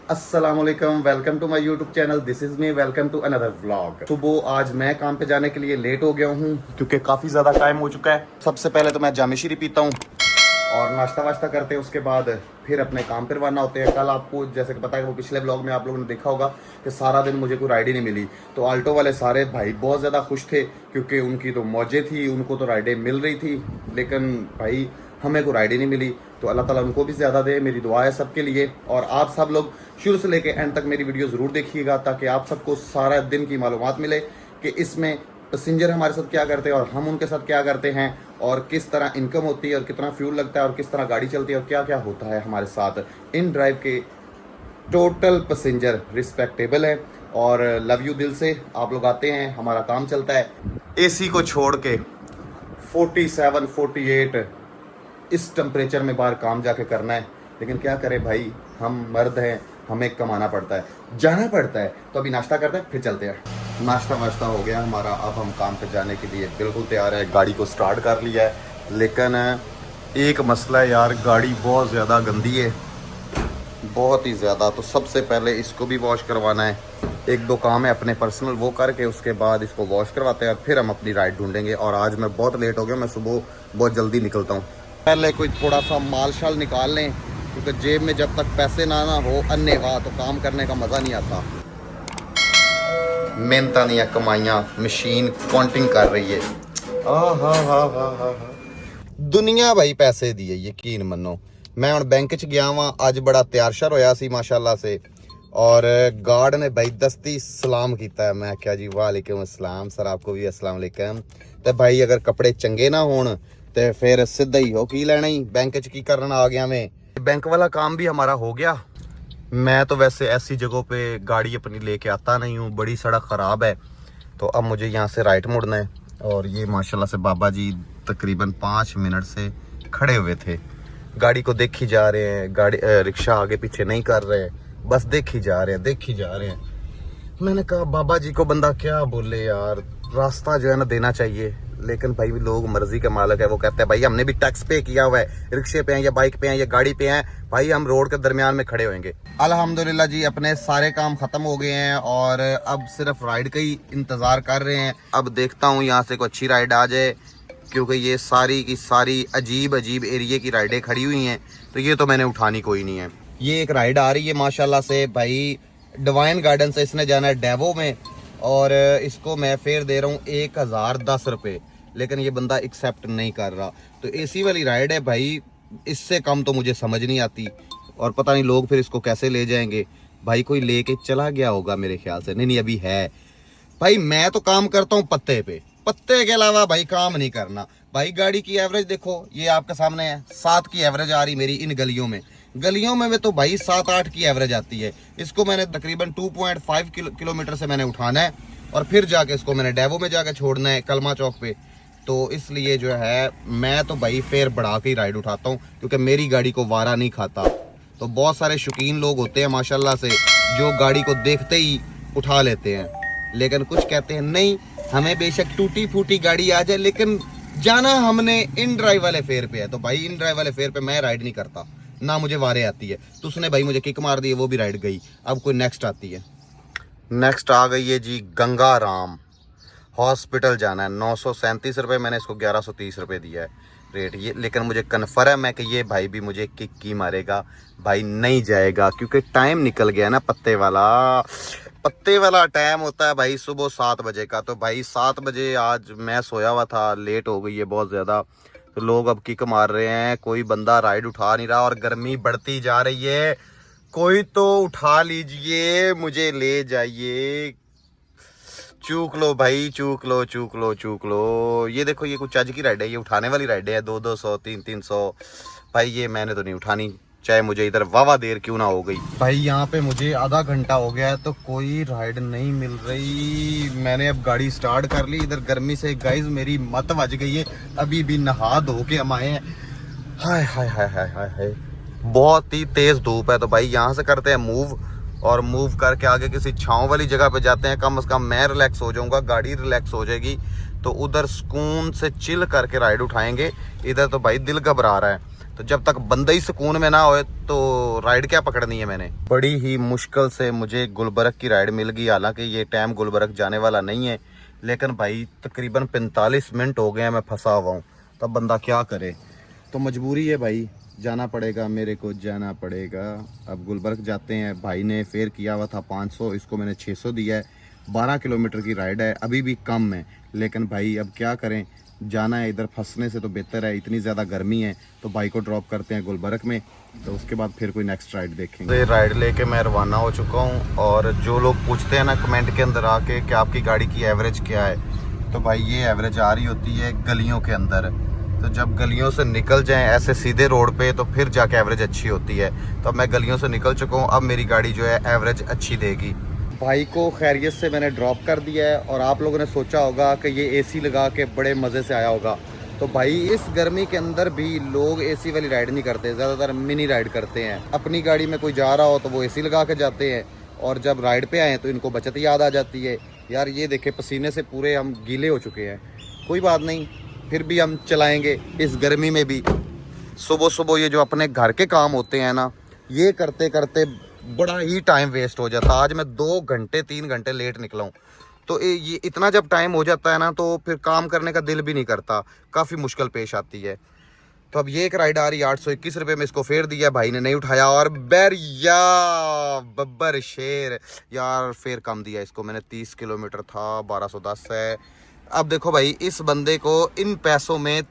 अस्सलाम वालेकुम, welcome to my YouTube channel. This is me, welcome to another vlog. सुबह आज मैं काम पे जाने के लिए लेट हो गया हूँ क्योंकि काफ़ी ज़्यादा टाइम हो चुका है। सबसे पहले तो मैं जामे शीरी पीता हूँ और नाश्ता वाश्ता करते हैं, उसके बाद फिर अपने काम पर रवाना होते हैं। कल आपको जैसे कि पता है, वो पिछले ब्लॉग में आप लोगों ने देखा होगा कि सारा दिन मुझे कोई राइड ही नहीं मिली। तो आल्टो वाले सारे भाई बहुत ज़्यादा खुश थे क्योंकि उनकी तो मौजें थी, उनको तो राइडें मिल रही थी, लेकिन भाई हमें को राइड ही नहीं मिली। तो अल्लाह ताला उनको भी ज़्यादा दे, मेरी दुआ है सबके लिए। और आप सब लोग शुरू से लेके एंड तक मेरी वीडियो ज़रूर देखिएगा ताकि आप सबको सारा दिन की मालूमात मिले कि इसमें पैसेंजर हमारे साथ क्या करते हैं और हम उनके साथ क्या करते हैं, और किस तरह इनकम होती है और कितना फ्यूल लगता है और किस तरह गाड़ी चलती है और क्या क्या होता है हमारे साथ। इन ड्राइव के टोटल पैसेंजर रिस्पेक्टेबल है और लव यू दिल से। आप लोग आते हैं, हमारा काम चलता है। एसी को छोड़ के 47 48 इस टेम्परेचर में बाहर काम जाके करना है, लेकिन क्या करें भाई, हम मर्द हैं, हमें कमाना पड़ता है, जाना पड़ता है। तो अभी नाश्ता करते हैं, फिर चलते हैं। नाश्ता वाश्ता हो गया हमारा, अब हम काम पे जाने के लिए बिल्कुल तैयार है। गाड़ी को स्टार्ट कर लिया है, लेकिन एक मसला है यार, गाड़ी बहुत ज़्यादा गंदी है, बहुत ही ज़्यादा। तो सबसे पहले इसको भी वॉश करवाना है। एक दो काम है अपने पर्सनल, वो करके उसके बाद इसको वॉश करवाते हैं और फिर हम अपनी राइड ढूंढेंगे। और आज मैं बहुत लेट हो गया, मैं सुबह बहुत जल्दी निकलता हूँ। पहले कोई थोड़ा सा माल शाल निकाल लें क्योंकि जेब में जब तक पैसे ना हो अन्य वाह तो काम करने का मज़ा नहीं आता। मेहनत नहीं है, कमाइयाँ मशीन काउंटिंग कर रही है। हा दुनिया भाई पैसे दिए, यकीन मनो। मैं हूँ बैंक च गया वहाँ, अज बड़ा तैयार शर होया सी माशाल्लाह से, और गार्ड ने भाई दस्ती सलाम किया। मैं क्या जी वालेकुम अस्सलाम सर, आपको भी अस्सलाम वालेकुम। तो भाई अगर कपड़े चंगे ना होन तो फिर सीधा ही हो की लेना ही, बैंक च की करना आ गया मैं। बैंक वाला काम भी हमारा हो गया। मैं तो वैसे ऐसी जगहों पे गाड़ी अपनी लेके आता नहीं हूँ, बड़ी सड़क ख़राब है। तो अब मुझे यहाँ से राइट मुड़ना है। और ये माशाल्लाह से बाबा जी तकरीबन 5 मिनट से खड़े हुए थे, गाड़ी को देखी जा रहे हैं। गाड़ी रिक्शा आगे पीछे नहीं कर रहे, बस देखी जा रहे हैं, देखी जा रहे हैं। मैंने कहा बाबा जी को बंदा क्या बोले यार, रास्ता जो है ना देना चाहिए, लेकिन भाई लोग मर्जी के मालिक है। वो कहते हैं भाई हमने भी टैक्स पे किया हुआ है, रिक्शे पे हैं या बाइक पे हैं या गाड़ी पे हैं, भाई हम रोड के दरमियान में खड़े होंगे। अल्हम्दुलिल्लाह जी अपने सारे काम खत्म हो गए हैं और अब सिर्फ राइड का ही इंतजार कर रहे हैं। अब देखता हूँ यहाँ से कोई अच्छी राइड आ जाए, क्योंकि ये सारी की सारी अजीब अजीब एरिए की राइडें खड़ी हुई हैं, तो ये तो मैंने उठानी कोई नहीं है। ये एक राइड आ रही है माशाल्लाह से भाई, डिवाइन गार्डन से इसने जाना है डेवो में, और इसको मैं फेयर दे रहा हूँ 1010 रुपये, लेकिन ये बंदा एक्सेप्ट नहीं कर रहा। तो एसी वाली राइड है भाई, इससे कम तो मुझे समझ नहीं आती, और पता नहीं लोग फिर इसको कैसे ले जाएंगे। भाई कोई लेके चला गया होगा मेरे ख्याल से, नहीं अभी है। भाई मैं तो काम करता हूँ पत्ते पे, पत्ते के अलावा भाई काम नहीं करना। भाई गाड़ी की एवरेज देखो, ये आपके सामने है, 7 की एवरेज आ रही मेरी इन गलियों में तो भाई 7-8 की एवरेज आती है। इसको मैंने तकरीबन 2.5 किलोमीटर से मैंने उठाना है और फिर जाके इसको मैंने डेवो में जाके छोड़ना है कलमा चौक पे। तो इसलिए जो है मैं तो भाई फेयर बढ़ा के ही राइड उठाता हूँ, क्योंकि मेरी गाड़ी को वारा नहीं खाता। तो बहुत सारे शौकीन लोग होते हैं माशाल्लाह से, जो गाड़ी को देखते ही उठा लेते हैं, लेकिन कुछ कहते हैं नहीं, हमें बेशक टूटी फूटी गाड़ी आ जाए लेकिन जाना हमने इन ड्राइव वाले फेयर पे है। तो भाई इन ड्राइव वाले फेयर पे मैं राइड नहीं करता, ना मुझे वारे आती है। तो उसने भाई मुझे किक मार दी है, वो भी राइड गई। अब कोई नेक्स्ट आती है। नेक्स्ट आ गई है जी गंगा राम हॉस्पिटल जाना है, 937 रुपये, मैंने इसको 1130 रुपये दिया है रेट ये, लेकिन मुझे कन्फर्म है कि ये भाई भी मुझे किक की मारेगा। भाई नहीं जाएगा क्योंकि टाइम निकल गया ना, पत्ते वाला टाइम होता है भाई सुबह 7 बजे का। तो भाई 7 बजे आज मैं सोया हुआ था, लेट हो गई है बहुत ज़्यादा, तो लोग अब किक मार रहे हैं, कोई बंदा राइड उठा नहीं रहा और गर्मी बढ़ती जा रही है। कोई तो उठा लीजिए, मुझे ले जाइए, चूक लो भाई, चूक लो। ये देखो, ये कुछ चज की राइड है, ये उठाने वाली राइड है, 200 300। भाई ये मैंने तो नहीं उठानी, चाहे मुझे इधर वावा देर क्यों ना हो गई। भाई यहाँ पे मुझे आधा घंटा हो गया है तो कोई राइड नहीं मिल रही। मैंने अब गाड़ी स्टार्ट कर ली, इधर गर्मी से गाइस मेरी मत बज गई है, अभी भी नहा धो के हम आए हैं। हाय हाय हाय हाय हाय हाय, बहुत ही तेज धूप है। तो भाई यहाँ से करते हैं मूव, और मूव करके आगे किसी छाँव वाली जगह पे जाते हैं। कम से कम मैं रिलैक्स हो जाऊंगा, गाड़ी रिलैक्स हो जाएगी, तो उधर सुकून से चिल करके राइड उठाएंगे। इधर तो भाई दिल घबरा रहा है। तो जब तक बंदा ही सुकून में ना होए तो राइड क्या पकड़नी है मैंने। बड़ी ही मुश्किल से मुझे गुलबर्ग की राइड मिल गई, हालांकि ये टाइम गुलबर्ग जाने वाला नहीं है, लेकिन भाई तकरीबन 45 मिनट हो गए हैं मैं फंसा हुआ हूँ। तब बंदा क्या करे, तो मजबूरी है भाई, जाना पड़ेगा, मेरे को जाना पड़ेगा। अब गुलबर्ग जाते हैं। भाई ने फेयर किया हुआ था 500, इसको मैंने 600 दिया है। 12 किलोमीटर की राइड है, अभी भी कम है, लेकिन भाई अब क्या करें, जाना है, इधर फंसने से तो बेहतर है। इतनी ज़्यादा गर्मी है तो भाई को ड्रॉप करते हैं गुलबर्ग में, तो उसके बाद फिर कोई नेक्स्ट राइड देखेंगे। राइड लेके मैं रवाना हो चुका हूँ, और जो लोग पूछते हैं ना कमेंट के अंदर आके कि आपकी गाड़ी की एवरेज क्या है, तो भाई ये एवरेज आ रही होती है गलियों के अंदर। तो जब गलियों से निकल जाएं ऐसे सीधे रोड पे तो फिर जाके एवरेज अच्छी होती है। तो अब मैं गलियों से निकल चुका हूँ, अब मेरी गाड़ी जो है एवरेज अच्छी देगी। भाई को खैरियत से मैंने ड्रॉप कर दिया है, और आप लोगों ने सोचा होगा कि ये एसी लगा के बड़े मज़े से आया होगा। तो भाई इस गर्मी के अंदर भी लोग एसी वाली राइड नहीं करते, ज़्यादातर मिनी राइड करते हैं। अपनी गाड़ी में कोई जा रहा हो तो वो एसी लगा के जाते हैं, और जब राइड पे आए तो इनको बचत याद आ जाती है। यार ये देखे पसीने से पूरे हम गीले हो चुके हैं, कोई बात नहीं, फिर भी हम चलाएंगे इस गर्मी में भी। सुबह सुबह ये जो अपने घर के काम होते हैं ना, ये करते करते बड़ा ही टाइम वेस्ट हो जाता। आज मैं 2 घंटे 3 घंटे लेट निकला हूँ, तो ये इतना जब टाइम हो जाता है ना तो फिर काम करने का दिल भी नहीं करता, काफ़ी मुश्किल पेश आती है। तो अब ये एक राइड आ रही है 821 रुपये में, इसको फेर दिया, भाई ने नहीं उठाया। और बैरिया बब्बर शेर यार फेर कम दिया इसको मैंने, 30 किलोमीटर था, 1210 है। अब देखो भाई इस बंदे को इन पैसों में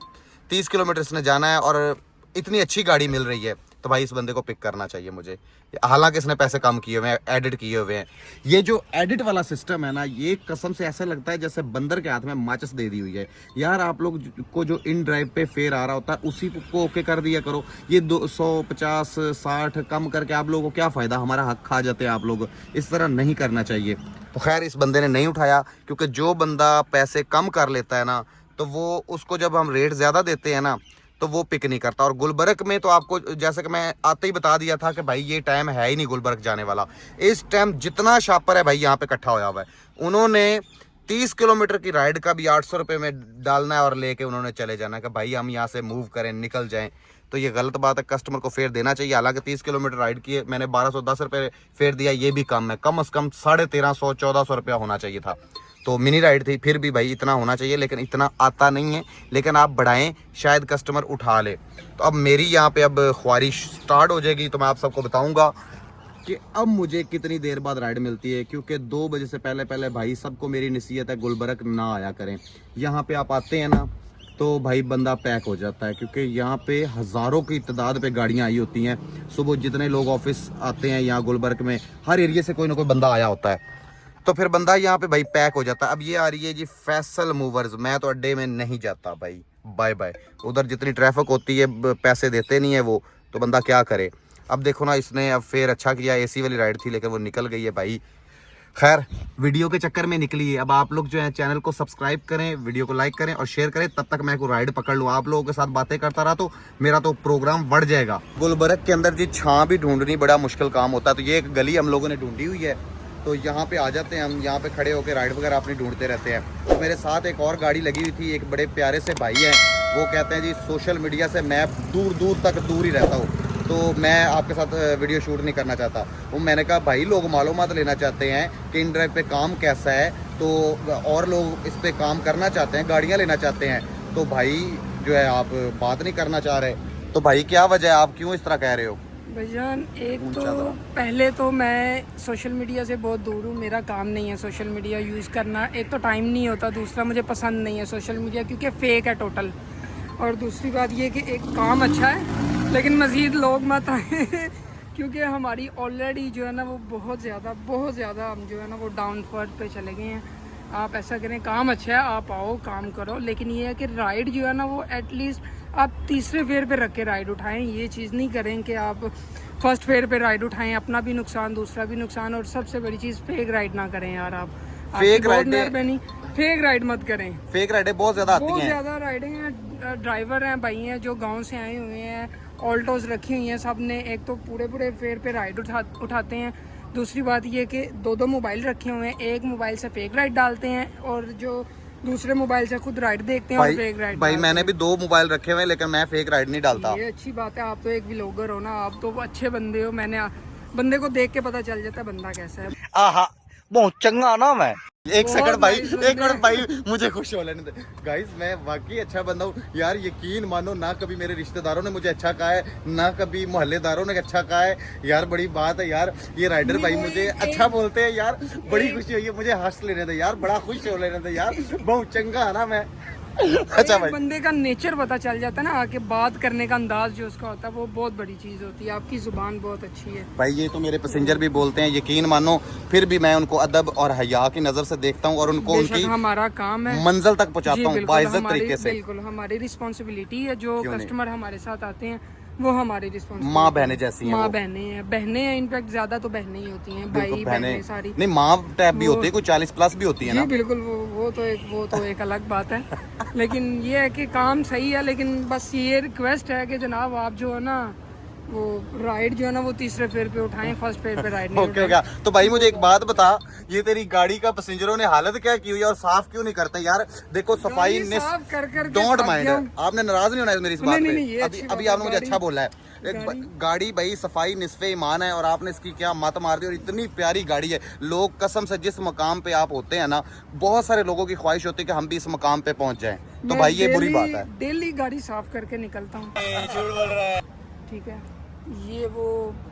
30 किलोमीटर इसने जाना है और इतनी अच्छी गाड़ी मिल रही है, तो भाई इस बंदे को पिक करना चाहिए मुझे। हालांकि इसने पैसे कम किए हुए हैं, एडिट किए हुए हैं। ये जो एडिट वाला सिस्टम है ना, ये कसम से ऐसा लगता है जैसे बंदर के हाथ में माचिस दे दी हुई है। यार आप लोग को जो इन ड्राइव पे फेयर आ रहा होता है उसी को ओके कर दिया करो। ये 250 60 कम करके आप लोगों को क्या फ़ायदा, हमारा हक खा जाते हैं आप लोग, इस तरह नहीं करना चाहिए। तो खैर इस बंदे ने नहीं उठाया, क्योंकि जो बंदा पैसे कम कर लेता है ना, तो वो उसको जब हम रेट ज़्यादा देते हैं ना तो वो पिक नहीं करता। और गुलबर्ग में तो आपको जैसे कि मैं आते ही बता दिया था कि भाई ये टाइम है ही नहीं गुलबर्ग जाने वाला। इस टाइम जितना शॉपर है भाई यहाँ पे इकट्ठा होया हुआ है, उन्होंने 30 किलोमीटर की राइड का भी 800 रुपये में डालना है और लेके उन्होंने चले जाना है कि भाई हम यहाँ से मूव करें, निकल जाएं। तो ये गलत बात है, कस्टमर को फेयर देना चाहिए। हालांकि 30 किलोमीटर राइड की मैंने 1210 रुपये फेयर दिया, ये भी कम है, कम से कम 1350 1400 रुपया होना चाहिए था। तो मिनी राइड थी, फिर भी भाई इतना होना चाहिए, लेकिन इतना आता नहीं है। लेकिन आप बढ़ाएं, शायद कस्टमर उठा ले। तो अब मेरी यहाँ पे अब ख्वारिश स्टार्ट हो जाएगी, तो मैं आप सबको बताऊंगा कि अब मुझे कितनी देर बाद राइड मिलती है, क्योंकि 2 बजे से पहले पहले भाई सबको मेरी नसीहत है गुलबर्ग ना आया करें। यहाँ पे आप आते हैं ना तो भाई बंदा पैक हो जाता है, क्योंकि यहाँ पे हज़ारों की तादाद पे गाड़ियाँ आई होती हैं। सुबह जितने लोग ऑफिस आते हैं यहाँ गुलबर्ग में, हर एरिया से कोई ना कोई बंदा आया होता है, तो फिर बंदा यहाँ पे भाई पैक हो जाता है। अब ये आ रही है जी फैसल मूवर्स, मैं तो अड्डे में नहीं जाता भाई, बाय बाय। उधर जितनी ट्रैफिक होती है पैसे देते नहीं है वो, तो बंदा क्या करे। अब देखो ना, इसने अब फेयर अच्छा किया, एसी वाली राइड थी लेकिन वो निकल गई है भाई। खैर वीडियो के चक्कर में निकली है। अब आप लोग जो है चैनल को सब्सक्राइब करें, वीडियो को लाइक करें और शेयर करें, तब तक मैं कोई राइड पकड़ लूँ। आप लोगों के साथ बातें करता रहा तो मेरा तो प्रोग्राम बढ़ जाएगा। गुलबर्ग के अंदर जी छां भी ढूंढनी बड़ा मुश्किल काम होता है, तो ये एक गली हम लोगों ने ढूंढी हुई है, तो यहाँ पे आ जाते हैं हम, यहाँ पे खड़े होकर राइड वगैरह अपनी ढूंढते रहते हैं। तो मेरे साथ एक और गाड़ी लगी हुई थी, एक बड़े प्यारे से भाई हैं, वो कहते हैं जी सोशल मीडिया से मैं दूर दूर तक दूर ही रहता हूँ, तो मैं आपके साथ वीडियो शूट नहीं करना चाहता। वो मैंने कहा भाई लोग मालूमात लेना चाहते हैं कि इन ड्राइव पे काम कैसा है, तो और लोग इस पे काम करना चाहते हैं, गाड़ियाँ लेना चाहते हैं, तो भाई जो है आप बात नहीं करना चाह रहे। तो भाई क्या वजह है, आप क्यों इस तरह कह रहे हो? भाईजान एक तो पहले तो मैं सोशल मीडिया से बहुत दूर हूँ, मेरा काम नहीं है सोशल मीडिया यूज़ करना। एक तो टाइम नहीं होता, दूसरा मुझे पसंद नहीं है सोशल मीडिया क्योंकि फ़ेक है टोटल। और दूसरी बात ये कि एक काम अच्छा है लेकिन मज़ीद लोग मत आए क्योंकि हमारी ऑलरेडी जो है ना वो बहुत ज़्यादा हम जो है ना वो डाउनफॉल पे चले गए हैं। आप ऐसा करें, काम अच्छा है, आप आओ काम करो, लेकिन ये है कि राइड जो है ना वो एटलीस्ट आप तीसरे फेयर पे रख के राइड उठाएं। ये चीज़ नहीं करें कि आप फर्स्ट फेयर पे राइड उठाएं, अपना भी नुकसान दूसरा भी नुकसान। और सबसे बड़ी चीज़ फेक राइड ना करें यार। आप फेक राइड नहीं, फेक राइड मत करें। फेक राइडें बहुत ज़्यादा आती हैं, बहुत ज़्यादा राइडें हैं। ड्राइवर हैं भाई हैं जो गाँव से आए हुए हैं, ऑल्टोज रखी हुई हैं सब ने, एक तो पूरे फेयर पे राइड उठाते हैं। दूसरी बात ये कि 2 मोबाइल रखे हुए हैं, एक मोबाइल से फेक राइड डालते हैं और जो दूसरे मोबाइल से खुद राइड देखते हैं और फेक राइड। भाई मैंने भी 2 मोबाइल रखे हुए हैं, लेकिन मैं फेक राइड नहीं डालता। ये अच्छी बात है, आप तो एक व्लॉगर हो ना, आप तो अच्छे बंदे हो। बंदे को देख के पता चल जाता है बंदा कैसा है। आहा बहुत चंगा ना मैं। एक सेकंड भाई, nice एक मिनट भाई, मुझे खुश हो लेने दे। गाइस मैं वाकई अच्छा बंदा हूँ यार, यकीन मानो, ना कभी मेरे रिश्तेदारों ने मुझे अच्छा कहा है, ना कभी मोहल्लेदारों ने अच्छा कहा है यार। बड़ी बात है यार, ये राइडर भाई मुझे अच्छा बोलते हैं यार, बड़ी खुशी हुई है। मुझे हंस लेने दे यार, बड़ा खुश हो लेने दे यार, बहुत चंगा है ना मैं। अच्छा भाई, बंदे का नेचर पता चल जाता है ना, आके बात करने का अंदाज जो उसका होता है, वो बहुत बड़ी चीज होती है। आपकी जुबान बहुत अच्छी है भाई ये तो मेरे पैसेंजर भी बोलते हैं, यकीन मानो, फिर भी मैं उनको अदब और हया की नजर से देखता हूँ और उनको बेशक उनकी हमारा काम है, मंजिल तक पहुँचाता हूँ बाइज्जत हमारी तरीके से। बिल्कुल हमारी रिस्पॉन्सिबिलिटी है। जो क्यों नहीं? कस्टमर हमारे साथ आते हैं वो हमारी रिस्पॉन्सिबिलिटी, माँ बहनें जैसी हैं माँ वो। बहनें हैं, इनफैक्ट ज्यादा तो बहनें ही होती हैं, भाई बहनें सारी नहीं, माँ टाइप भी होती है, कोई 40+ भी होती है जी ना। बिल्कुल, वो तो एक अलग बात है। लेकिन ये है कि काम सही है, लेकिन बस ये रिक्वेस्ट है कि जनाब आप जो है ना, वो राइड जो है ना वो तीसरे फेर पे उठाएं, फर्स्ट फेर पे राइड नहीं ओके हो गया। तो भाई मुझे एक बात बता, ये तेरी गाड़ी का पैसेंजरों ने हालत क्या की हुई है और साफ क्यों नहीं करते यार? देखो सफाई गाड़ी साफ कर के डोंट थक माइंड, गया हूं। आपने नाराज नहीं होना है मेरी इस बात नहीं, पे। नहीं, ये अभी अच्छी अभी बात आपने है, मुझे अच्छा बोला है। गाड़ी- गाड़ी भाई सफाई निस्फे ईमान है और आपने इसकी क्या मत मार दी। और इतनी प्यारी गाड़ी है, लोग कसम से जिस मकाम पे आप होते हैं ना, बहुत सारे लोगों की ख्वाहिश होती है कि हम भी इस मकाम पे पहुंच जाएं। तो मैं भाई ये बुरी बात है। डेली गाड़ी साफ करके निकलता हूँ। ठीक है, ये वो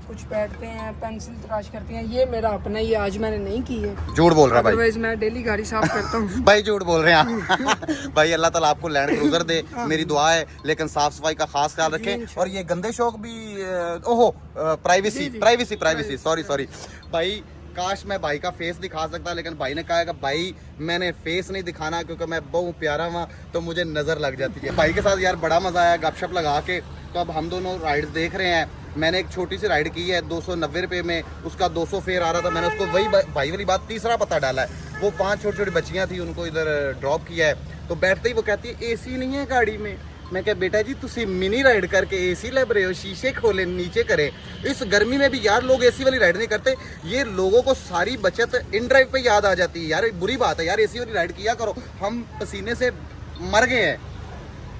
कुछ बैठते हैं पेंसिल तराश करते हैं, ये मेरा अपना ही, आज मैंने नहीं की है। झूठ बोल रहा है भाई। अदरवाइज मैं डेली गाड़ी साफ करता हूँ। भाई झूठ बोल रहे हैं आप। भाई अल्लाह ताला आपको लैंड क्रूजर दे, मेरी दुआ है, लेकिन साफ सफाई का खास ख्याल रखें। और ये गंदे शौक भी ओहो प्राइवेसी सॉरी भाई, काश मैं भाई का फेस दिखा सकता, लेकिन भाई ने कहा है कि भाई मैंने फेस नहीं दिखाना क्योंकि मैं बहुत प्यारा हुआ, तो मुझे नजर लग जाती है। भाई के साथ यार बड़ा मजा आया गपशप लगा के। तो अब हम दोनों राइड्स देख रहे हैं। मैंने एक छोटी सी राइड की है 290 रुपये में, उसका 200 फेयर आ रहा था। मैंने उसको वही भाई वाली बात तीसरा पता डाला है। वो 5 छोटी छोटी बच्चियां थी, उनको इधर ड्रॉप किया है। तो बैठते ही वो कहती है एसी नहीं है गाड़ी में। मैं क्या बेटा जी तुसी मिनी राइड करके एसी लग रहे हो, शीशे खोले नीचे करे। इस गर्मी में भी यार लोग एसी वाली राइड नहीं करते। ये लोगों को सारी बचत इन ड्राइव पे याद आ जाती है यार। बुरी बात है यार, एसी वाली राइड किया करो। हम पसीने से मर गए हैं।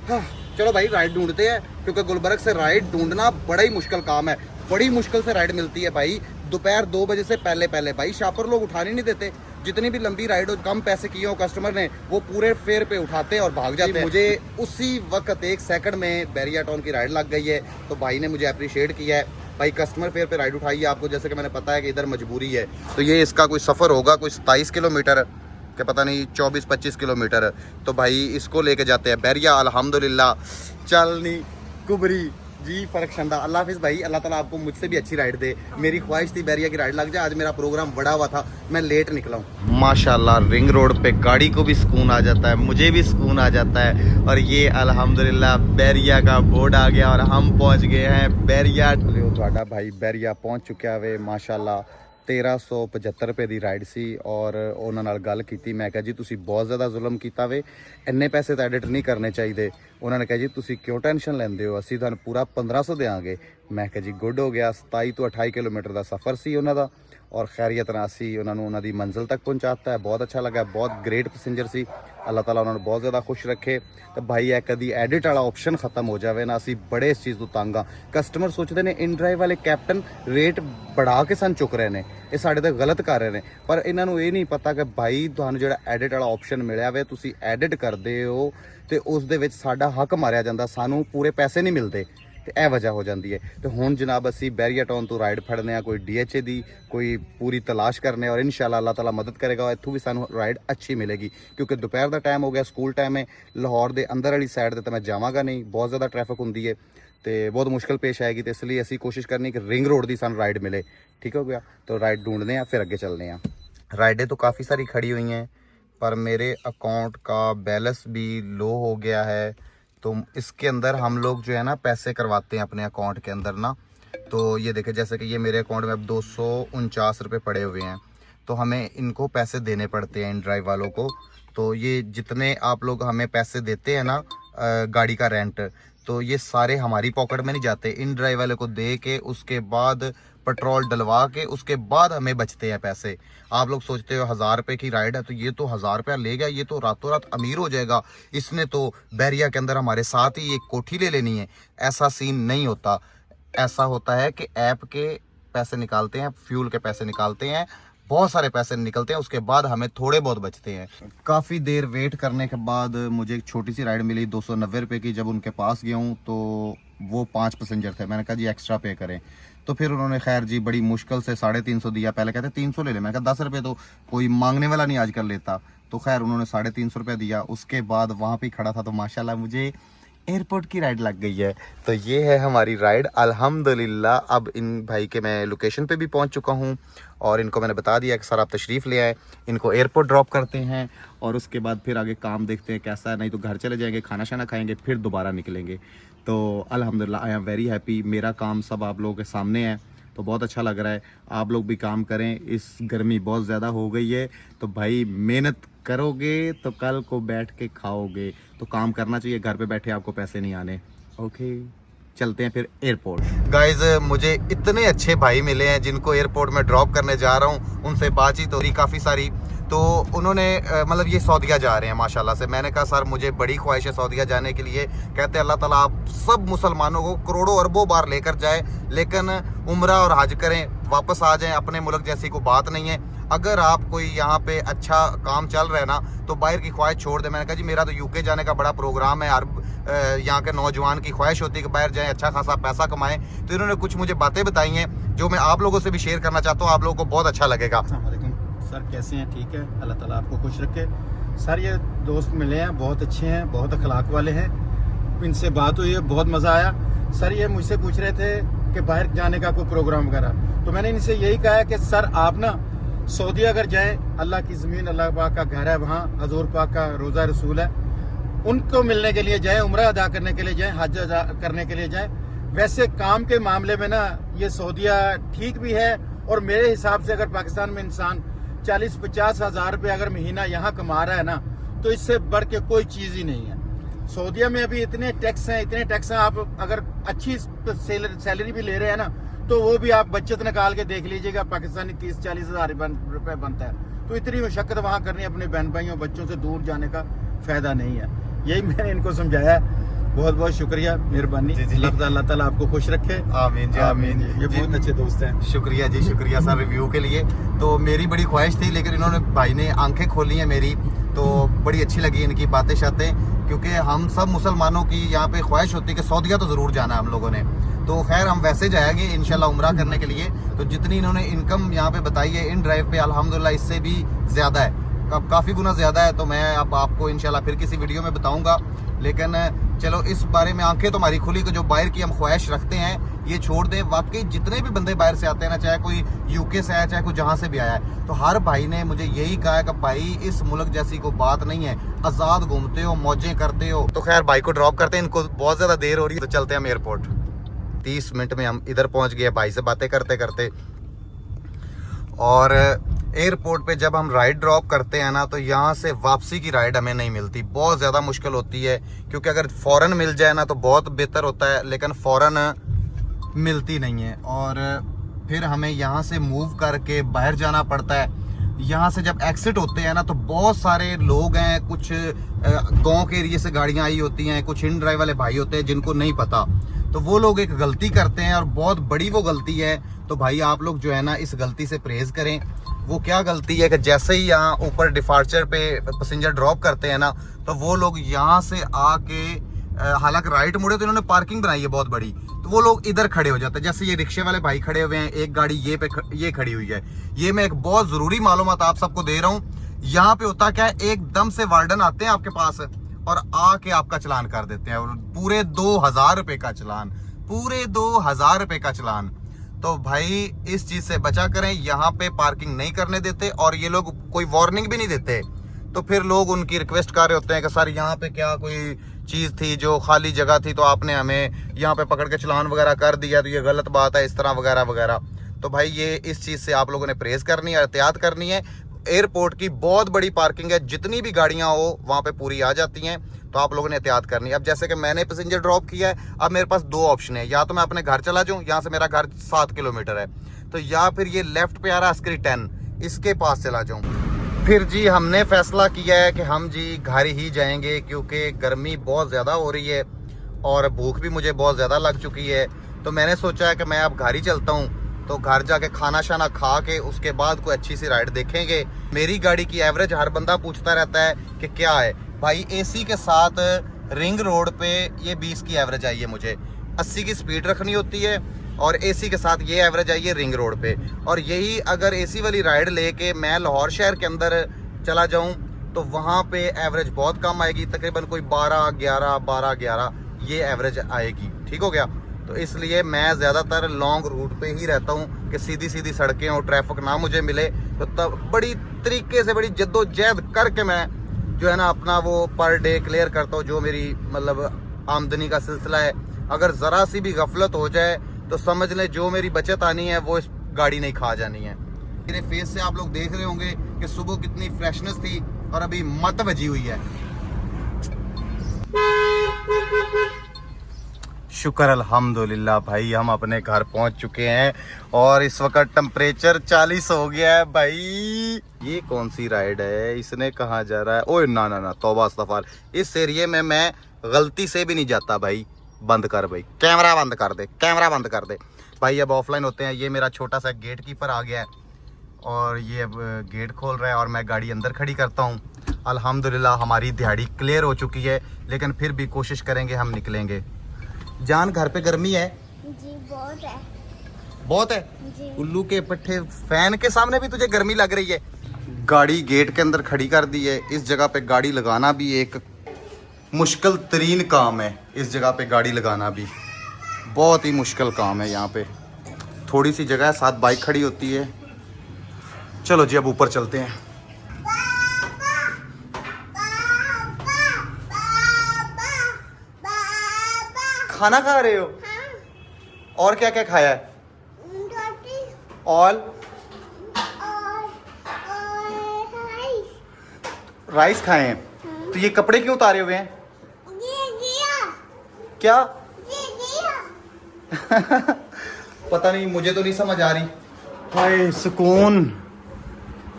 हाँ, चलो भाई राइड ढूंढते हैं, क्योंकि गुलबर्ग से राइड ढूंढना बड़ा ही मुश्किल काम है। बड़ी मुश्किल से राइड मिलती है भाई, दोपहर 2 बजे से पहले भाई शापर लोग उठाने नहीं देते। जितनी भी लंबी राइड हो, कम पैसे किए हो कस्टमर ने, वो पूरे फेयर पे उठाते हैं और भाग जाते हैं। मुझे उसी वक्त 1 सेकंड में बैरिया टाउन की राइड लग गई है, तो भाई ने मुझे अप्रिशिएट किया है। भाई कस्टमर फेयर पे राइड उठाई है आपको, जैसे कि मैंने पता है कि इधर मजबूरी है। तो ये इसका कोई सफ़र होगा कोई 27 किलोमीटर के, पता नहीं 24-25 किलोमीटर। तो भाई इसको लेके जाते हैं बैरिया। अल्हम्दुलिल्लाह चलनी कुबरी जी फर्क शंदा। अल्लाह हाफिज़ भाई, अल्लाह ताला आपको मुझसे भी अच्छी राइड दे। मेरी ख्वाहिश थी बैरिया की राइड लग जाए। आज मेरा प्रोग्राम बड़ा हुआ था, मैं लेट निकला हूँ। माशाल्लाह रिंग रोड पे गाड़ी को भी सुकून आ जाता है, मुझे भी सुकून आ जाता है। और ये अल्हम्दुलिल्लाह बैरिया का बोर्ड आ गया और हम पहुँच गए हैं बैरिया। ਤੁਹਾਡਾ भाई बैरिया पहुँच चुका है माशाल्लाह। 1375 रुपए ਦੀ ਰਾਈਡ ਸੀ ਔਰ ਉਹਨਾਂ ਨਾਲ ਗੱਲ ਕੀਤੀ। ਮੈਂ ਕਿਹਾ ਜੀ ਤੁਸੀਂ ਬਹੁਤ ਜ਼ਿਆਦਾ ਜ਼ੁਲਮ ਕੀਤਾ ਵੇ, ਇੰਨੇ ਪੈਸੇ ਤਾਂ ਐਡਿਟ ਨਹੀਂ ਕਰਨੇ ਚਾਹੀਦੇ। ਉਹਨਾਂ ਨੇ ਕਿਹਾ ਜੀ ਤੁਸੀਂ ਕਿਉਂ ਟੈਨਸ਼ਨ ਲੈਂਦੇ ਹੋ, ਅਸੀਂ ਤੁਹਾਨੂੰ ਪੂਰਾ 1500 ਦੇਵਾਂਗੇ। ਮੈਂ ਕਿਹਾ ਜੀ ਗੁੱਡ ਹੋ ਗਿਆ। 27 ਤੋਂ 28 ਕਿਲੋਮੀਟਰ ਦਾ ਸਫ਼ਰ ਸੀ ਉਹਨਾਂ ਦਾ ਔਰ ਖੈਰੀਅਤ ਨਾਲ ਅਸੀਂ ਉਹਨਾਂ ਨੂੰ ਉਹਨਾਂ ਦੀ ਮੰਜ਼ਿਲ ਤੱਕ ਪਹੁੰਚਾਤਾ ਹੈ। ਬਹੁਤ ਅੱਛਾ ਲੱਗਾ, ਬਹੁਤ ਗ੍ਰੇਟ ਪੈਸੇਂਜਰ ਸੀ। ਅੱਲਾਹ ਤਾਲਾ ਉਹਨਾਂ ਨੂੰ ਬਹੁਤ ਜ਼ਿਆਦਾ ਖੁਸ਼ ਰੱਖੇ। ਤੇ ਭਾਈ ਇਹ ਕਦੀ ਐਡਿਟ ਵਾਲਾ ਆਪਸ਼ਨ ਖਤਮ ਹੋ ਜਾਵੇ ਨਾ, ਅਸੀਂ ਬੜੇ ਇਸ ਚੀਜ਼ ਤੋਂ ਤੰਗ ਆ। ਕਸਟਮਰ ਸੋਚਦੇ ਨੇ ਇਨ ਡਰਾਈਵ ਵਾਲੇ ਕੈਪਟਨ ਰੇਟ बढ़ा के सन चुक रहे ने, ये साढ़े तो गलत कर रहे हैं। पर इन्हों ये नहीं पता कि भाई तुहानू जो एडिट वाला ऑप्शन मिलिया वे, तुसी एडिट करते हो तो उस दे विच साडा हक मारिया जाता, सानू पूरे पैसे नहीं मिलते। तो यह वजह हो जाती है। तो हुण जनाब असी बैरिया टाउन तो राइड फड़ने, कोई DHA दी कोई पूरी तलाश करने और इंशाल्लाह अल्लाह ताला मदद करेगा, इत्थों भी सानू राइड अच्छी मिलेगी। क्योंकि दोपहर का टाइम हो गया, स्कूल टाइम है। लाहौर के अंदर वाली साइड तो मैं जावांगा नहीं, बहुत ज़्यादा ट्रैफिक होंगी है तो बहुत मुश्किल पेश आएगी। तो इसलिए असी कोशिश करनी कि रिंग रोड की सानू राइड मिले। ठीक हो गया, तो राइड ढूंढने हैं, फिर अगे चलने हैं। राइडें तो काफ़ी सारी खड़ी हुई हैं, पर मेरे अकाउंट का बैलेंस भी लो हो गया है। तो इसके अंदर हम लोग जो है ना पैसे करवाते हैं अपने अकाउंट के अंदर ना। तो ये देखें, जैसे कि ये मेरे अकाउंट में अब 249 रुपये पड़े हुए हैं, तो हमें इनको पैसे देने पड़ते हैं इन ड्राइव वालों को। तो ये जितने आप लोग हमें पैसे देते हैं ना गाड़ी का रेंट, तो ये सारे हमारी पॉकेट में नहीं जाते, इन ड्राइव वाले को दे के उसके बाद पेट्रोल डलवा के उसके बाद हमें बचते हैं पैसे। आप लोग सोचते हो 1000 रुपये की राइड है तो ये तो 1000 रुपया ले गया, ये तो रातों रात अमीर हो जाएगा, इसने तो बैरिया के अंदर हमारे साथ ही एक कोठी ले लेनी है। ऐसा सीन नहीं होता। ऐसा होता है कि ऐप के पैसे निकालते हैं, फ्यूल के पैसे निकालते हैं, बहुत सारे पैसे निकलते हैं, उसके बाद हमें थोड़े बहुत बचते हैं। काफ़ी देर वेट करने के बाद मुझे एक छोटी सी राइड मिली 290 रुपये की। जब उनके पास गया हूँ तो वो 5 पैसेंजर थे। मैंने कहा जी एक्स्ट्रा पे करें, तो फिर उन्होंने खैर जी बड़ी मुश्किल से 350 दिया। पहले कहते 300 ले ले, मैंने कहा 10 रुपये तो कोई मांगने वाला नहीं आजकल लेता। तो खैर उन्होंने 350 रुपये दिया। उसके बाद वहाँ पे खड़ा था तो माशाल्लाह मुझे एयरपोर्ट की राइड लग गई है। तो ये है हमारी राइड अल्हम्दुलिल्लाह। अब इन भाई के मैं लोकेशन पे भी पहुंच चुका हूं और इनको मैंने बता दिया कि सर आप तशरीफ़ ले आए, इनको एयरपोर्ट ड्रॉप करते हैं और उसके बाद फिर आगे काम देखते हैं कैसा है, नहीं तो घर चले जाएंगे, खाना शाना खाएंगे, फिर दोबारा निकलेंगे। तो अल्हम्दुलिल्लाह आई एम वेरी हैप्पी। मेरा काम सब आप लोगों के सामने है तो बहुत अच्छा लग रहा है। आप लोग भी काम करें, इस गर्मी बहुत ज़्यादा हो गई है तो भाई मेहनत करोगे तो कल को बैठ के खाओगे। तो काम करना चाहिए, घर पे बैठे आपको पैसे नहीं आने। ओके चलते हैं फिर एयरपोर्ट। गाइज मुझे इतने अच्छे भाई मिले हैं जिनको एयरपोर्ट में ड्रॉप करने जा रहा हूँ, उनसे बातचीत हो रही काफ़ी सारी। तो उन्होंने मतलब ये सऊदीया जा रहे हैं माशाल्लाह से। मैंने कहा सर मुझे बड़ी ख्वाहिश है सऊदीया जाने के लिए। कहते हैं अल्लाह ताला आप सब मुसलमानों को करोड़ों अरबों बार लेकर जाए, लेकिन उम्रा और हज करें, वापस आ जाएं, अपने मुल्क जैसी कोई बात नहीं है। अगर आप कोई यहाँ पे अच्छा काम चल रहा है ना तो बाहर की ख्वाहिश छोड़ दे। मैंने कहा जी मेरा तो यूके जाने का बड़ा प्रोग्राम है, यहाँ के नौजवान की ख्वाहिश होती है कि बाहर जाएं, अच्छा खासा पैसा कमाएं। तो इन्होंने कुछ मुझे बातें बताई हैं जो मैं आप लोगों से भी शेयर करना चाहता हूँ, आप लोगों को बहुत अच्छा लगेगा। अस्सलाम वालेकुम सर, कैसे हैं? ठीक है, अल्लाह ताला आपको खुश रखे। सर ये दोस्त मिले हैं, बहुत अच्छे हैं, बहुत अखलाक वाले हैं, इनसे बात हुई है, बहुत मज़ा आया। सर ये मुझसे पूछ रहे थे कि बाहर जाने का कोई प्रोग्राम वगैरह, तो मैंने इनसे यही कहा है कि सर आप ना सऊदी अगर जाए, अल्लाह की ज़मीन, अल्लाह पाक का घर है, वहाँ हजूर पाक का रोज़ा रसूल है, उनको मिलने के लिए जाएं, उम्रा अदा करने के लिए जाएं, हज अदा करने के लिए जाएं। वैसे काम के मामले में ना ये सऊदीया ठीक भी है, और मेरे हिसाब से अगर पाकिस्तान में इंसान 40-50 हज़ार रुपये अगर महीना यहाँ कमा रहा है ना, तो इससे बढ़ के कोई चीज़ ही नहीं है। सऊदीया में अभी इतने टैक्स हैं, आप अगर अच्छी सैलरी भी ले रहे हैं ना तो वो भी आप बचत निकाल के देख लीजिएगा, पाकिस्तानी 30-40 हज़ार रुपये बनता है। तो इतनी मुशक्कत वहाँ करनी, अपने बहन भाइयों बच्चों से दूर जाने का फ़ायदा नहीं है। यही मैंने इनको समझाया। बहुत बहुत शुक्रिया, मेहरबानी। अल्लाह ताला आपको खुश रखे। आमीन जी, आमीन। ये बहुत अच्छे दोस्त हैं। शुक्रिया जी, शुक्रिया सर रिव्यू के लिए। तो मेरी बड़ी ख्वाहिश थी, लेकिन इन्होंने भाई ने आंखें खोली हैं मेरी, तो बड़ी अच्छी लगी इनकी बातें शातें, क्योंकि हम सब मुसलमानों की यहाँ पे ख्वाहिश होती है कि सऊदीया तो ज़रूर जाना है हम लोगों ने। तो खैर हम वैसे जाएंगे इंशाल्लाह उम्रा करने के लिए। तो जितनी इन्होंने इनकम यहाँ पे बताई है इन ड्राइव पे, अल्हम्दुलिल्लाह इससे भी ज़्यादा है, काफ़ी गुना ज़्यादा है। तो मैं अब आपको इंशाल्लाह फिर किसी वीडियो में बताऊँगा। लेकिन चलो इस बारे में आंखें तो हमारी खुली कि जो बाहर की हम ख्वाहिश रखते हैं ये छोड़ दें। वाकई जितने भी बंदे बाहर से आते हैं ना, चाहे कोई यूके से आया, चाहे कोई जहाँ से भी आया है, तो हर भाई ने मुझे यही कहा है कि भाई इस मुल्क जैसी कोई बात नहीं है, आज़ाद घूमते हो, मौजें करते हो। तो खैर भाई को ड्रॉप करते हैं, इनको बहुत ज़्यादा देर हो रही है तो चलते हैं हम एयरपोर्ट। 30 मिनट में हम इधर पहुँच गए भाई से बातें करते करते। और एयरपोर्ट पे जब हम राइड ड्रॉप करते हैं ना तो यहाँ से वापसी की राइड हमें नहीं मिलती, बहुत ज़्यादा मुश्किल होती है। क्योंकि अगर फ़ौरन मिल जाए ना तो बहुत बेहतर होता है, लेकिन फ़ौरन मिलती नहीं है और फिर हमें यहाँ से मूव करके बाहर जाना पड़ता है। यहाँ से जब एग्जिट होते हैं ना तो बहुत सारे लोग हैं, कुछ गांव के एरिया से गाड़ियाँ आई होती हैं, कुछ इन ड्राइव वाले भाई होते हैं जिनको नहीं पता, तो वो लोग एक गलती करते हैं और बहुत बड़ी वो गलती है। तो भाई आप लोग जो है ना इस गलती से परहेज करें। वो क्या गलती है कि जैसे ही यहाँ ऊपर डिपार्चर पे पैसेंजर ड्रॉप करते हैं ना तो वो लोग यहाँ से आके, हालांकि राइट मुड़े तो इन्होंने पार्किंग बनाई है बहुत बड़ी, तो वो लोग इधर खड़े हो जाते हैं। जैसे ये रिक्शे वाले भाई खड़े हुए हैं, एक गाड़ी ये खड़ी हुई है। ये मैं एक बहुत ज़रूरी मालूमात आप सबको दे रहा हूँ। यहाँ पे होता क्या है, एकदम से वार्डन आते हैं आपके पास और आके आपका चलान कर देते हैं, और पूरे 2000 रुपये का चलान, पूरे 2000 रुपये का चलान। तो भाई इस चीज़ से बचा करें, यहाँ पे पार्किंग नहीं करने देते और ये लोग कोई वार्निंग भी नहीं देते। तो फिर लोग उनकी रिक्वेस्ट कर रहे होते हैं कि सर यहाँ पे क्या कोई चीज़ थी जो खाली जगह थी तो आपने हमें यहाँ पे पकड़ के चलान वगैरह कर दिया, तो ये गलत बात है, इस तरह वगैरह वगैरह। तो भाई ये इस चीज़ से आप लोगों ने परहेज करनी है, एहतियात करनी है। एयरपोर्ट की बहुत बड़ी पार्किंग है, जितनी भी गाड़ियाँ हो वहाँ पे पूरी आ जाती हैं, तो आप लोगों ने एहतियात करनी है। अब जैसे कि मैंने पैसेंजर ड्रॉप किया है, अब मेरे पास 2 ऑप्शन है, या तो मैं अपने घर चला जाऊँ, यहाँ से मेरा घर 7 किलोमीटर है, तो या फिर ये लेफ्ट पे आ रहा अस्करी 10, इसके पास चला जाऊं। फिर जी हमने फैसला किया है कि हम जी घर ही जाएंगे, क्योंकि गर्मी बहुत ज़्यादा हो रही है और भूख भी मुझे बहुत ज़्यादा लग चुकी है। तो मैंने सोचा है कि मैं अब घर ही चलता हूँ, तो घर जाके खाना शाना खा के उसके बाद कोई अच्छी सी राइड देखेंगे। मेरी गाड़ी की एवरेज हर बंदा पूछता रहता है कि क्या है भाई। एसी के साथ रिंग रोड पे ये 20 की एवरेज आई है, मुझे 80 की स्पीड रखनी होती है और एसी के साथ ये एवरेज आई है रिंग रोड पे। और यही अगर एसी वाली राइड लेके मैं लाहौर शहर के अंदर चला जाऊं तो वहाँ पे एवरेज बहुत कम आएगी, तकरीबन कोई 12-11 ये एवरेज आएगी। ठीक हो गया। तो इसलिए मैं ज़्यादातर लॉन्ग रूट पे ही रहता हूँ कि सीधी सीधी सड़कें और ट्रैफिक ना मुझे मिले। तो तब बड़ी तरीके से बड़ी जद्दोजहद करके मैं जो है ना अपना वो पर डे क्लियर करता हूँ, जो मेरी मतलब आमदनी का सिलसिला है। अगर ज़रा सी भी गफलत हो जाए तो समझ लें जो मेरी बचत आनी है वो इस गाड़ी नहीं खा जानी है। मेरे फेस से आप लोग देख रहे होंगे कि सुबह कितनी फ्रेशनेस थी और अभी मत बजी हुई है। शुक्र अल्हम्दुलिल्लाह भाई, हम अपने घर पहुंच चुके हैं और इस वक्त टेम्परेचर 40 हो गया है भाई। ये कौन सी राइड है, इसने कहाँ जा रहा है? ओए ना ना ना, तौबा अस्तगफार। इस एरिए में मैं गलती से भी नहीं जाता भाई। बंद कर भाई, कैमरा बंद कर दे, कैमरा बंद कर दे भाई। अब ऑफलाइन होते हैं। ये मेरा छोटा सा गेट कीपर आ गया है और ये अब गेट खोल रहा है और मैं गाड़ी अंदर खड़ी करता हूँ। अल्हम्दुलिल्लाह हमारी दिहाड़ी क्लियर हो चुकी है, लेकिन फिर भी कोशिश करेंगे हम निकलेंगे। जान घर पे गर्मी है जी, बहुत है। बहुत है जी। उल्लू के पट्टे, फैन के सामने भी तुझे गर्मी लग रही है। गाड़ी गेट के अंदर खड़ी कर दी है। इस जगह पे गाड़ी लगाना भी एक मुश्किल तरीन काम है। इस जगह पे गाड़ी लगाना भी बहुत ही मुश्किल काम है। यहाँ पे थोड़ी सी जगह है, साथ बाइक खड़ी होती है। चलो जी अब ऊपर चलते हैं। खाना खा रहे हो? और क्या क्या खाया है? और राइस खाए हैं। तो ये कपड़े क्यों उतारे हुए हैं? क्या? पता नहीं, मुझे तो नहीं समझ आ रही। हाय सुकून।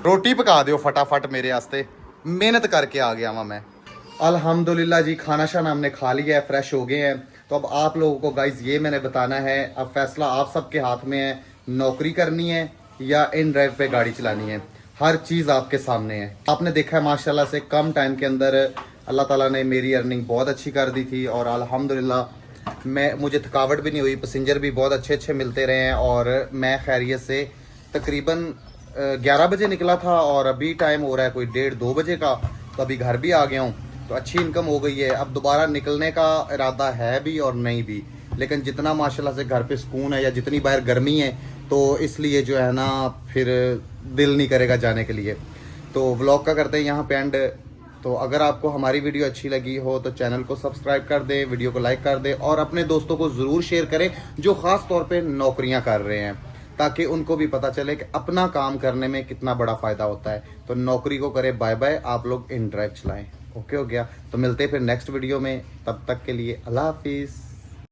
रोटी पका दो फटाफट मेरे वास्ते, मेहनत करके आ गया वहाँ मैं। अल्हम्दुलिल्लाह जी खाना शाना हमने खा लिया है, फ्रेश हो गए हैं। तो अब आप लोगों को गाइस ये मैंने बताना है, अब फैसला आप सबके हाथ में है। नौकरी करनी है या इन ड्राइव पे गाड़ी चलानी है, हर चीज़ आपके सामने है। आपने देखा है माशाल्लाह से कम टाइम के अंदर अल्लाह ताला ने मेरी अर्निंग बहुत अच्छी कर दी थी और अल्हम्दुलिल्लाह मुझे थकावट भी नहीं हुई। पैसेंजर भी बहुत अच्छे अच्छे मिलते रहे हैं और मैं खैरियत से तकरीबन 11 बजे निकला था और अभी टाइम हो रहा है कोई 1:30-2 बजे का। तो अभी घर भी आ गया हूँ, तो अच्छी इनकम हो गई है। अब दोबारा निकलने का इरादा है भी और नहीं भी, लेकिन जितना माशाल्लाह से घर पे सुकून है या जितनी बाहर गर्मी है तो इसलिए जो है ना फिर दिल नहीं करेगा जाने के लिए। तो व्लॉग का करते हैं यहाँ पे एंड। तो अगर आपको हमारी वीडियो अच्छी लगी हो तो चैनल को सब्सक्राइब कर दें, वीडियो को लाइक कर दें और अपने दोस्तों को ज़रूर शेयर करें जो ख़ास तौर पे नौकरियां कर रहे हैं, ताकि उनको भी पता चले कि अपना काम करने में कितना बड़ा फ़ायदा होता है। तो नौकरी को करें बाय बाय, आप लोग इन ड्राइव चलाएं। ओके हो गया। तो मिलते हैं फिर नेक्स्ट वीडियो में, तब तक के लिए अल्लाह हाफिज़।